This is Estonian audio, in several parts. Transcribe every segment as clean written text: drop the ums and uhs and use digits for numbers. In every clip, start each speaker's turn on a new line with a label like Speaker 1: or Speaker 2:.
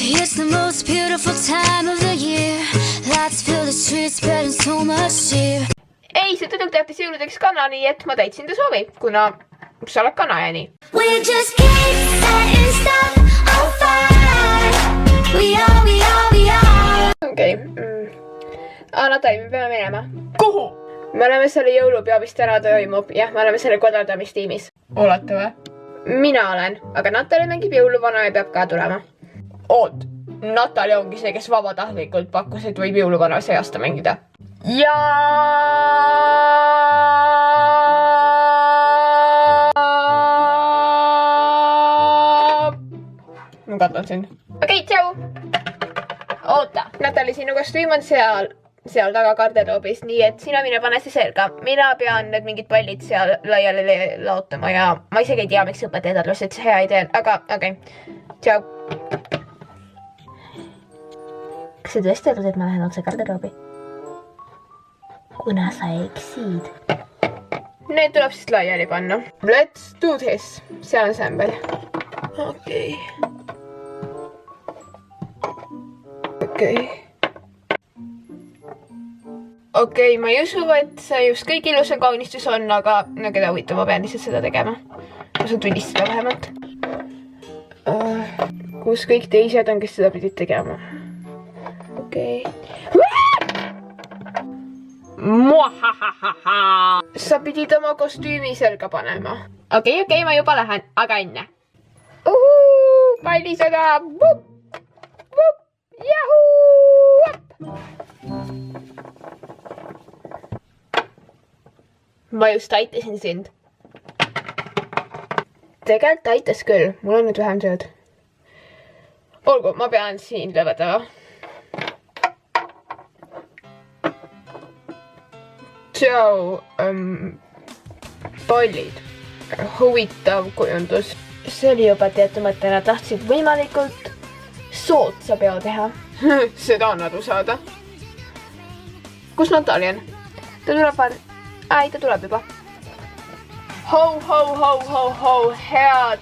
Speaker 1: It's the most beautiful time of the year. Lights fill the streets, spreading so much cheer.
Speaker 2: Ei, see tüdruk tahtis jõuludeks kana, nii et ma täitsin ta soovi, kuna sa oled kana ja nii.
Speaker 1: We just keep setting stuff on fire. We are.
Speaker 2: Okei. Natali, me peame minema. Kuhu? Me oleme selle jõulupea, mis täna toimub. Jah, me oleme selle korraldamistiimis. Olete või? Mina olen, aga Natali mängib jõuluvana ja peab ka tulema. Oot, Natali ongi see, kes vabatahtlikult pakkus, et võib jõuluvana see aasta mängida. Ja ma katan sind. Okei, tšau! Oota, Natali, sinu kostüüm on seal taga garderoobis, nii et sina mine pane see selga. Mina pean need mingid pallid seal laiali laotama ja ma isegi ei tea, miks õpetajad arvasid, et see hea idee on, aga okei. Tšau! Kas sa tõesti arvad, et ma lähen otse garderoobi? Kuna sa eksid. Need tuleb siis laiali panna. Let's do this. See on sämbel. Okei, ma ei usu, et see just kõik ilusa kaunistus on, aga no keda huvitav, ma pean lihtsalt seda tegema. Ma saan tunnistada vähemalt. Kus kõik teised on, kes seda pidid tegema? Okei. Sa pidid oma kostüümi selga panema. Okei, ma juba lähen, aga enne. Pallisõda! Jahuu! Ma just aitasin sind. Tegelikult aitas küll, mul on nüüd vähem tööd. Olgu, ma pean siin lõvetama. Tšau, pallid. Huvitav kujundus. See oli õpetajate mõte, nad tahtsid võimalikult sootsa peo teha. Seda on aru saada. Kus Natali on? Ta tuleb vaadata. Ai, ta tuleb juba. Ho, head.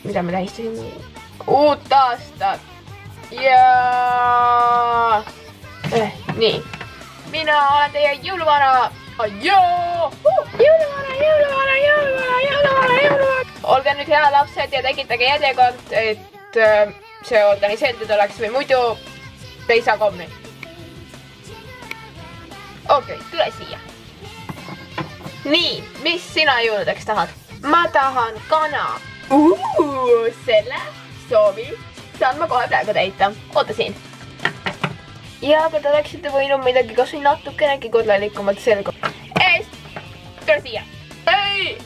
Speaker 2: Mida me tähistasin? Uut aastat. Ja... Nii. Mina olen teie jõuluvana. Ajoo! Jõuluvana. Olge nüüd hea lapsed ja tekitage järjekord, et see organiseeritud oleks või muidu te ei saa kommi. Okei, tule siia. Nii, mis sina jõuludeks tahad? Ma tahan kana. Selle soovi saan ma kohe praegu täita. Oota siin. Ja, aga te oleksite võinud midagi kas või natukenegi kodlalikumalt selga. Tule siia. Ei!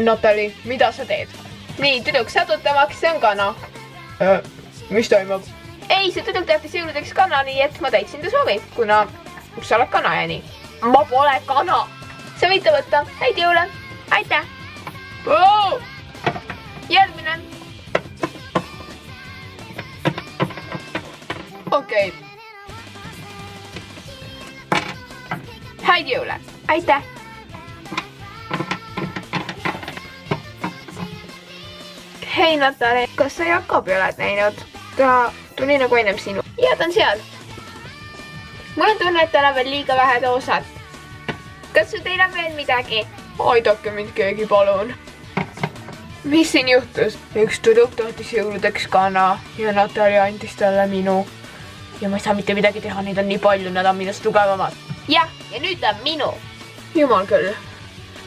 Speaker 2: Natali, mida sa teed? Nii, tüdruk satutamaks, see on kana. Mis toimub? Ei, see tüdruk tahtis jõuludeks kana, nii et ma täitsin ta soovi, kuna sa oled kana ja nii. Ma pole kana. Sa võite võtta. Häid jõule. Aitäh. Järgmine. Okei. Häid jõule. Aitäh. Hei Natali, kas sa Jakobi oled näinud? Ta tuli nagu ennem sinu. Ja, ta on seal. Mul on tunne, et tal on veel liiga vähe doosat. Kas teil on veel midagi? Aidake mind keegi, palun. Mis siin juhtus? Üks tüdruk tahtis jõuludeks kana ja Natali andis talle minu. Ja ma ei saa mitte midagi teha, neid on nii palju, nad on minust tugevamad. Jah, ja nüüd on minu. Jumal küll.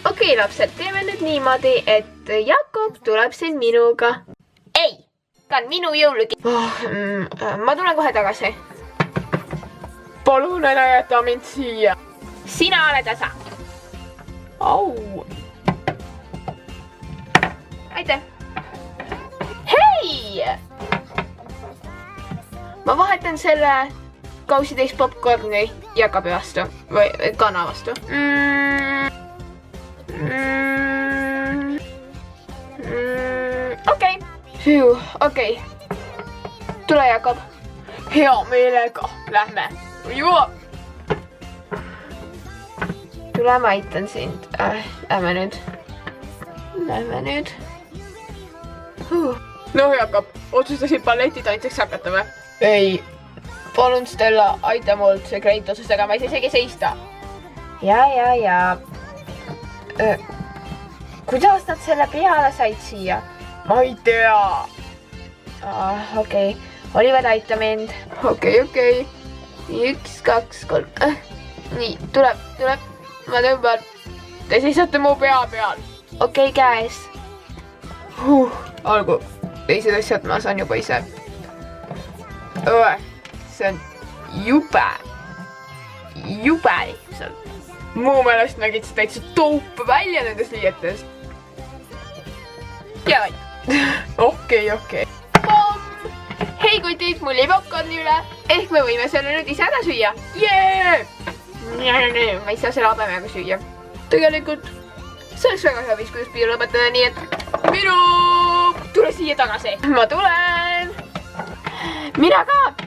Speaker 2: Okei, lapsed, teeme nüüd niimoodi, et Jakob tuleb siin minuga. Ei, ta on minu jõulugi. Ma tulen kohe tagasi. Palun ära jäta mind siia. Sina oled osa. Au. Aitäh. Hei! Ma vahetan selle kausitäis popcorni Jakobi vastu või kana vastu. Okei. Okei. Tule, Jakob. Hea meelega. Lähme. Juo. Tule, ma aitan sind. Lähme nüüd. no Jakob, otsustasid balletitantsiks hakata või? ei. Palun Stella, aita mul see klient otsust tegema, ei saa isegi seista. ja. Kuidas nad selle peale said siia? Ma ei tea. Okei. Oliver, aita mind. Okei. 1, 2, 3. Nii, tuleb. Ma tõmban. Te seisate mu pea peal. Okei, käes. Olgu. Teised asjad ma saan juba ise. See on jube lihtsalt. Mu meelest nägid sa täitsa toope välja nendes liietes. Ja okei. Hei kutid, mul jäi popcorni üle. Ehk me võime selle nüüd ise ära süüa. Ma ei saa selle habemega süüa. Tegelikult see oleks väga hea viis, kuidas pidi lõpetada, nii et minu tule siia tagasi. Ma tulen. Mina ka.